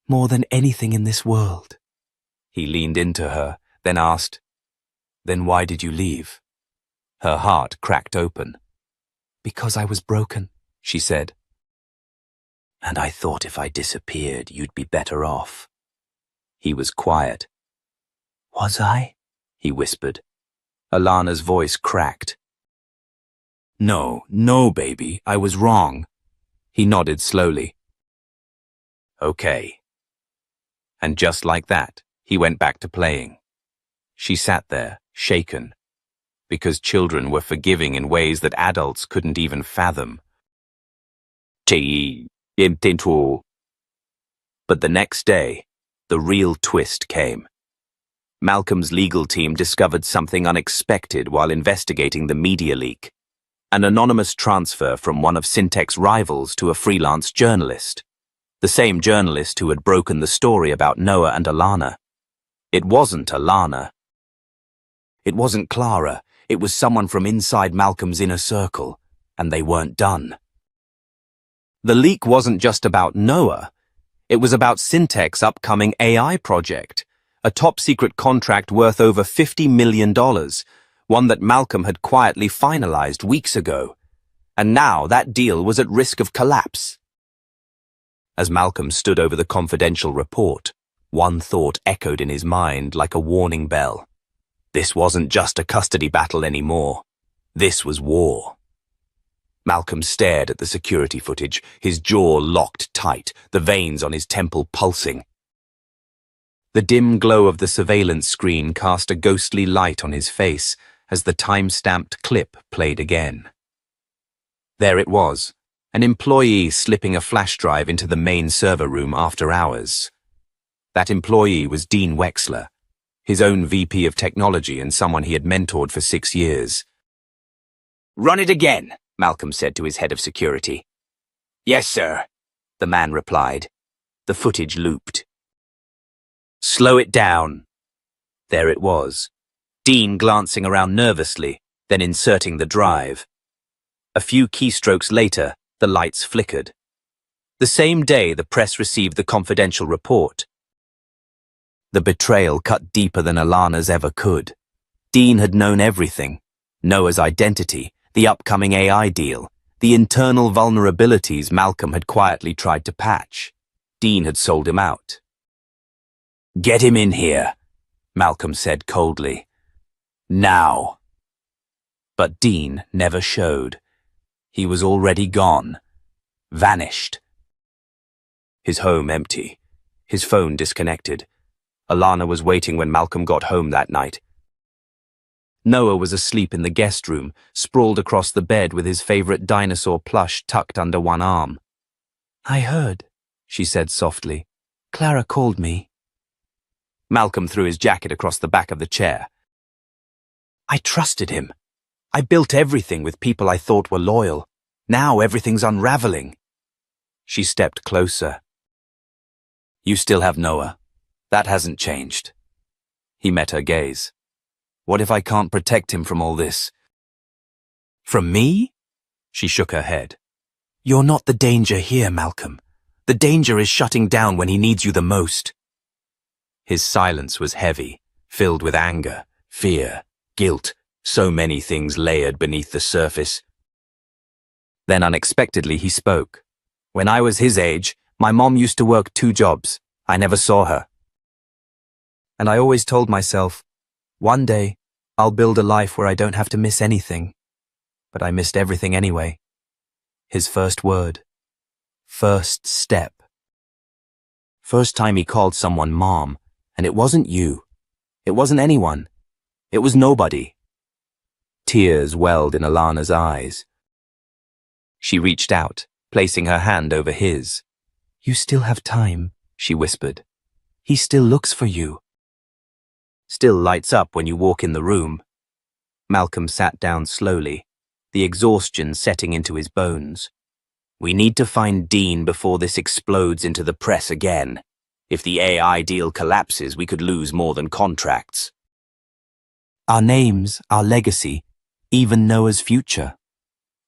More than anything in this world. He leaned into her, then asked, Then why did you leave? Her heart cracked open. Because I was broken, she said. And I thought if I disappeared, you'd be better off. He was quiet. Was I? He whispered. Alana's voice cracked. No, baby, I was wrong. He nodded slowly. Okay. And just like that, he went back to playing. She sat there, shaken, because children were forgiving in ways that adults couldn't even fathom. But the next day, the real twist came. Malcolm's legal team discovered something unexpected while investigating the media leak. An anonymous transfer from one of Syntech's rivals to a freelance journalist. The same journalist who had broken the story about Noah and Alana. It wasn't Alana. It wasn't Clara. It was someone from inside Malcolm's inner circle, and they weren't done. The leak wasn't just about Noah. It was about Syntech's upcoming AI project, a top-secret contract worth over $50 million, one that Malcolm had quietly finalized weeks ago. And now that deal was at risk of collapse. As Malcolm stood over the confidential report, one thought echoed in his mind like a warning bell. This wasn't just a custody battle anymore. This was war. Malcolm stared at the security footage, his jaw locked tight, the veins on his temple pulsing. The dim glow of the surveillance screen cast a ghostly light on his face as the time-stamped clip played again. There it was, an employee slipping a flash drive into the main server room after hours. That employee was Dean Wexler, his own VP of technology and someone he had mentored for 6 years. "Run it again," Malcolm said to his head of security. "Yes, sir," the man replied. The footage looped. "Slow it down." There it was, Dean glancing around nervously, then inserting the drive. A few keystrokes later, the lights flickered. The same day, the press received the confidential report. The betrayal cut deeper than Alana's ever could. Dean had known everything: Noah's identity, the upcoming AI deal, the internal vulnerabilities Malcolm had quietly tried to patch. Dean had sold him out. "Get him in here," Malcolm said coldly. "Now." But Dean never showed. He was already gone. Vanished. His home empty. His phone disconnected. Alana was waiting when Malcolm got home that night. Noah was asleep in the guest room, sprawled across the bed with his favorite dinosaur plush tucked under one arm. "I heard," she said softly. "Clara called me." Malcolm threw his jacket across the back of the chair. "I trusted him. I built everything with people I thought were loyal. Now everything's unraveling." She stepped closer. "You still have Noah. That hasn't changed." He met her gaze. "What if I can't protect him from all this?" "From me?" She shook her head. "You're not the danger here, Malcolm. The danger is shutting down when he needs you the most." His silence was heavy, filled with anger, fear, guilt, so many things layered beneath the surface. Then unexpectedly he spoke. "When I was his age, my mom used to work 2 jobs. I never saw her. And I always told myself, one day, I'll build a life where I don't have to miss anything. But I missed everything anyway." His first word. First step. First time he called someone mom, and it wasn't you. It wasn't anyone. It was nobody. Tears welled in Alana's eyes. She reached out, placing her hand over his. "You still have time," she whispered. "He still looks for you." Still lights up when you walk in the room. Malcolm sat down slowly, the exhaustion setting into his bones. "We need to find Dean before this explodes into the press again. If the AI deal collapses, we could lose more than contracts. Our names, our legacy, even Noah's future."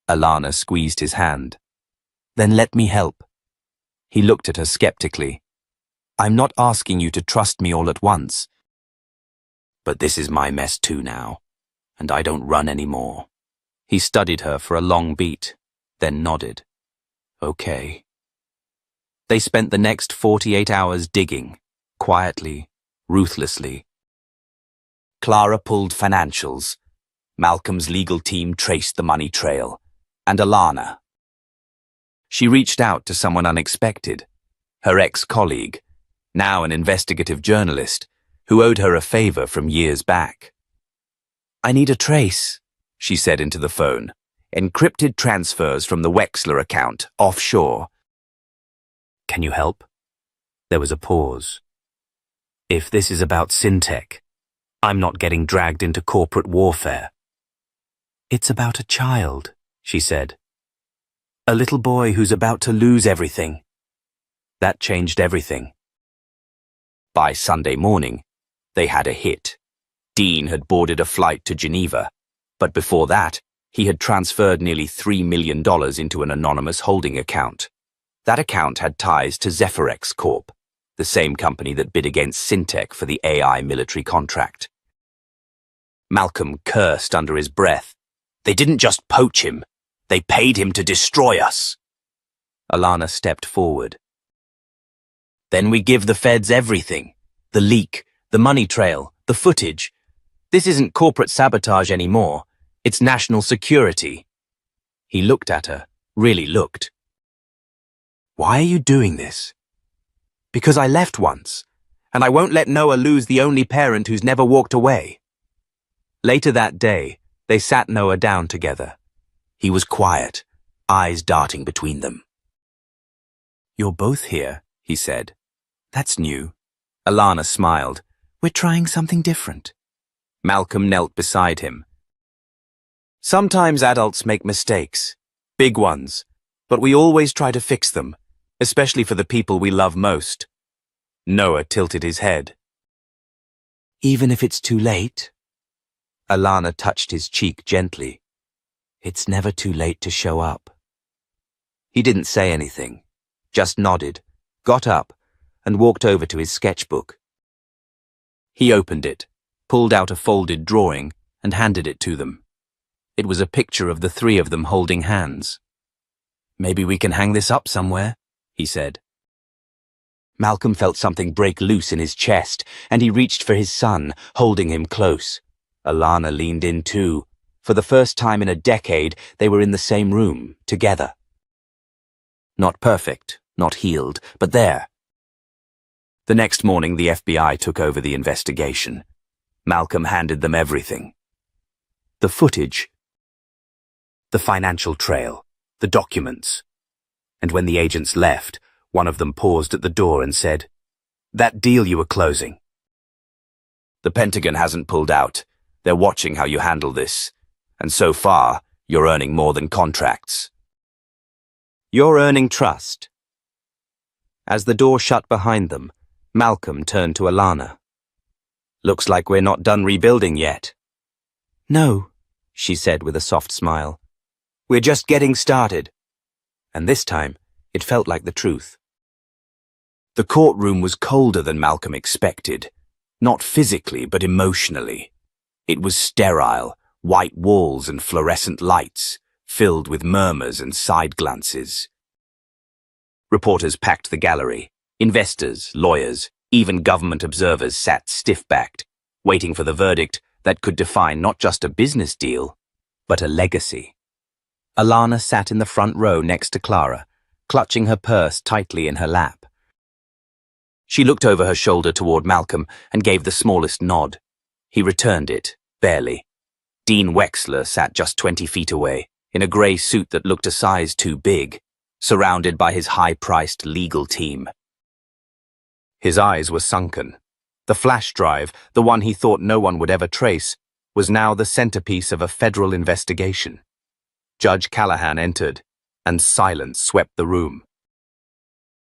Alana squeezed his hand. "Then let me help." He looked at her skeptically. "I'm not asking you to trust me all at once. But this is my mess too now, and I don't run anymore." He studied her for a long beat, then nodded. "Okay." They spent the next 48 hours digging, quietly, ruthlessly. Clara pulled financials. Malcolm's legal team traced the money trail. And Alana. She reached out to someone unexpected, her ex-colleague, now an investigative journalist, who owed her a favor from years back. "I need a trace," she said into the phone. "Encrypted transfers from the Wexler account, offshore." "Can you help?" There was a pause. "If this is about Syntech, I'm not getting dragged into corporate warfare." "It's about a child," she said. "A little boy who's about to lose everything." That changed everything. By Sunday morning, They had a hit. Dean had boarded a flight to Geneva, but before that, he had transferred nearly $3 million into an anonymous holding account. That account had ties to Zephyrex Corp, the same company that bid against Syntec for the AI military contract. Malcolm cursed under his breath. They didn't just poach him, they paid him to destroy us. Alana stepped forward. Then we give the feds everything. The leak, the money trail, the footage. This isn't corporate sabotage anymore. It's national security. He looked at her, really looked. Why are you doing this? Because I left once, and I won't let Noah lose the only parent who's never walked away. Later that day, they sat Noah down together. He was quiet, eyes darting between them. You're both here, he said. That's new. Alana smiled. We're trying something different. Malcolm knelt beside him. Sometimes adults make mistakes, big ones, but we always try to fix them, especially for the people we love most. Noah tilted his head. Even if it's too late? Alana touched his cheek gently. It's never too late to show up. He didn't say anything, just nodded, got up, and walked over to his sketchbook. He opened it, pulled out a folded drawing, and handed it to them. It was a picture of the three of them holding hands. Maybe we can hang this up somewhere, he said. Malcolm felt something break loose in his chest, and he reached for his son, holding him close. Alana leaned in too. For the first time in a decade, they were in the same room, together. Not perfect, not healed, but there. The next morning, the FBI took over the investigation. Malcolm handed them everything. The footage, the financial trail, the documents. And when the agents left, one of them paused at the door and said, "That deal you were closing. The Pentagon hasn't pulled out. They're watching how you handle this. And so far, you're earning more than contracts. You're earning trust." As the door shut behind them, Malcolm turned to Alana. Looks like we're not done rebuilding yet. No, she said with a soft smile. We're just getting started. And this time, it felt like the truth. The courtroom was colder than Malcolm expected. Not physically, but emotionally. It was sterile, white walls and fluorescent lights, filled with murmurs and side glances. Reporters packed the gallery. Investors, lawyers, even government observers sat stiff-backed, waiting for the verdict that could define not just a business deal, but a legacy. Alana sat in the front row next to Clara, clutching her purse tightly in her lap. She looked over her shoulder toward Malcolm and gave the smallest nod. He returned it, barely. Dean Wexler sat just 20 feet away, in a grey suit that looked a size too big, surrounded by his high-priced legal team. His eyes were sunken. The flash drive, the one he thought no one would ever trace, was now the centerpiece of a federal investigation. Judge Callahan entered, and silence swept the room.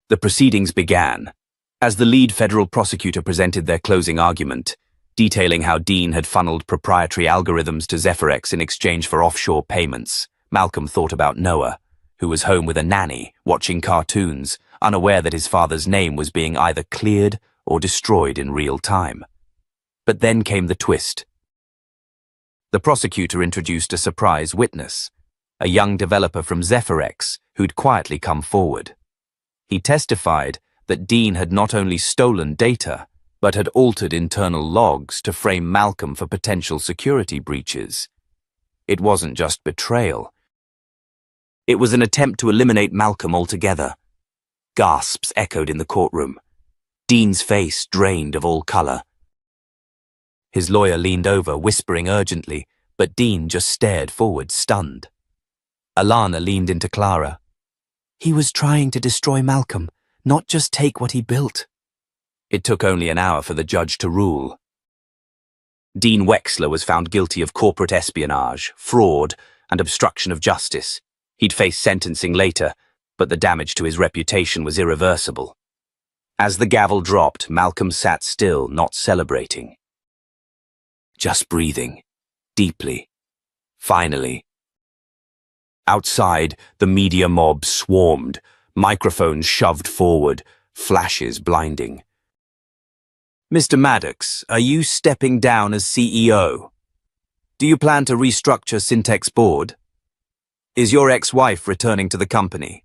The proceedings began. As the lead federal prosecutor presented their closing argument, detailing how Dean had funneled proprietary algorithms to Zephyrex in exchange for offshore payments, Malcolm thought about Noah, who was home with a nanny, watching cartoons, unaware that his father's name was being either cleared or destroyed in real time. But then came the twist. The prosecutor introduced a surprise witness, a young developer from Zephyrex who'd quietly come forward. He testified that Dean had not only stolen data, but had altered internal logs to frame Malcolm for potential security breaches. It wasn't just betrayal. It was an attempt to eliminate Malcolm altogether. Gasps echoed in the courtroom. Dean's face drained of all color. His lawyer leaned over, whispering urgently, but Dean just stared forward, stunned. Alana leaned into Clara. He was trying to destroy Malcolm, not just take what he built. It took only an hour for the judge to rule. Dean Wexler was found guilty of corporate espionage, fraud, and obstruction of justice. He'd face sentencing later, but the damage to his reputation was irreversible. As the gavel dropped, Malcolm sat still, not celebrating. Just breathing, deeply. Finally. Outside, the media mob swarmed, microphones shoved forward, flashes blinding. Mr. Maddox, are you stepping down as CEO? Do you plan to restructure Syntech's board? Is your ex-wife returning to the company?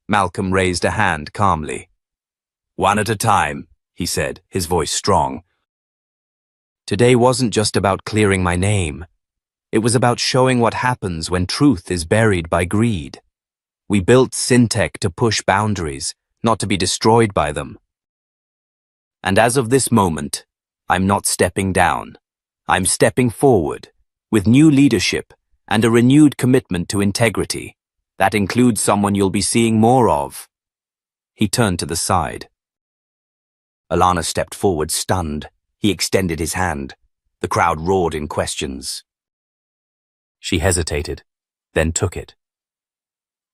Malcolm raised a hand calmly. One at a time, he said, his voice strong. Today wasn't just about clearing my name. It was about showing what happens when truth is buried by greed. We built Syntech to push boundaries, not to be destroyed by them. And as of this moment, I'm not stepping down. I'm stepping forward, with new leadership and a renewed commitment to integrity. That includes someone you'll be seeing more of. He turned to the side. Alana stepped forward, stunned. He extended his hand. The crowd roared in questions. She hesitated, then took it.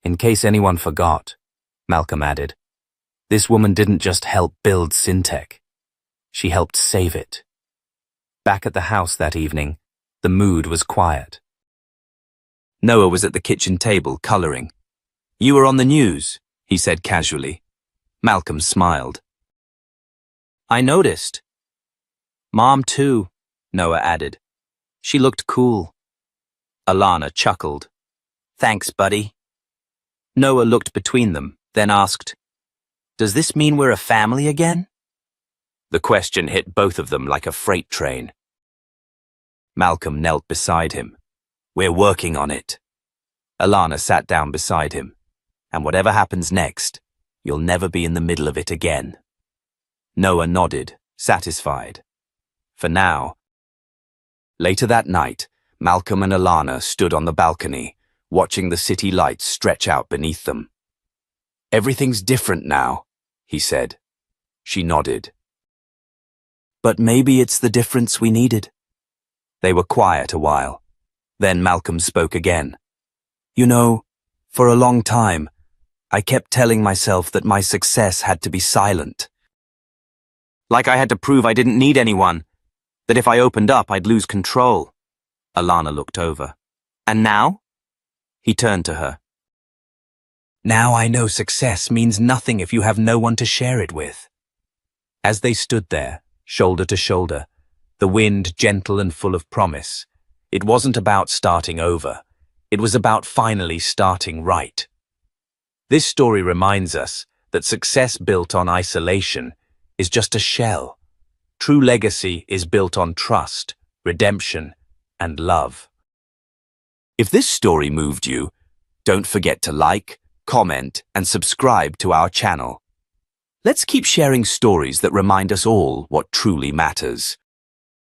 In case anyone forgot, Malcolm added, this woman didn't just help build Syntech. She helped save it. Back at the house that evening, the mood was quiet. Noah was at the kitchen table, coloring. You were on the news, he said casually. Malcolm smiled. I noticed. Mom too, Noah added. She looked cool. Alana chuckled. Thanks, buddy. Noah looked between them, then asked, Does this mean we're a family again? The question hit both of them like a freight train. Malcolm knelt beside him. We're working on it. Alana sat down beside him. And whatever happens next, you'll never be in the middle of it again. Noah nodded, satisfied. For now. Later that night, Malcolm and Alana stood on the balcony, watching the city lights stretch out beneath them. Everything's different now, he said. She nodded. But maybe it's the difference we needed. They were quiet a while. Then Malcolm spoke again. You know, for a long time, I kept telling myself that my success had to be silent. Like I had to prove I didn't need anyone, that if I opened up, I'd lose control. Alana looked over. And now? He turned to her. Now I know success means nothing if you have no one to share it with. As they stood there, shoulder to shoulder, the wind gentle and full of promise, it wasn't about starting over. It was about finally starting right. This story reminds us that success built on isolation is just a shell. True legacy is built on trust, redemption, and love. If this story moved you, don't forget to like, comment, and subscribe to our channel. Let's keep sharing stories that remind us all what truly matters.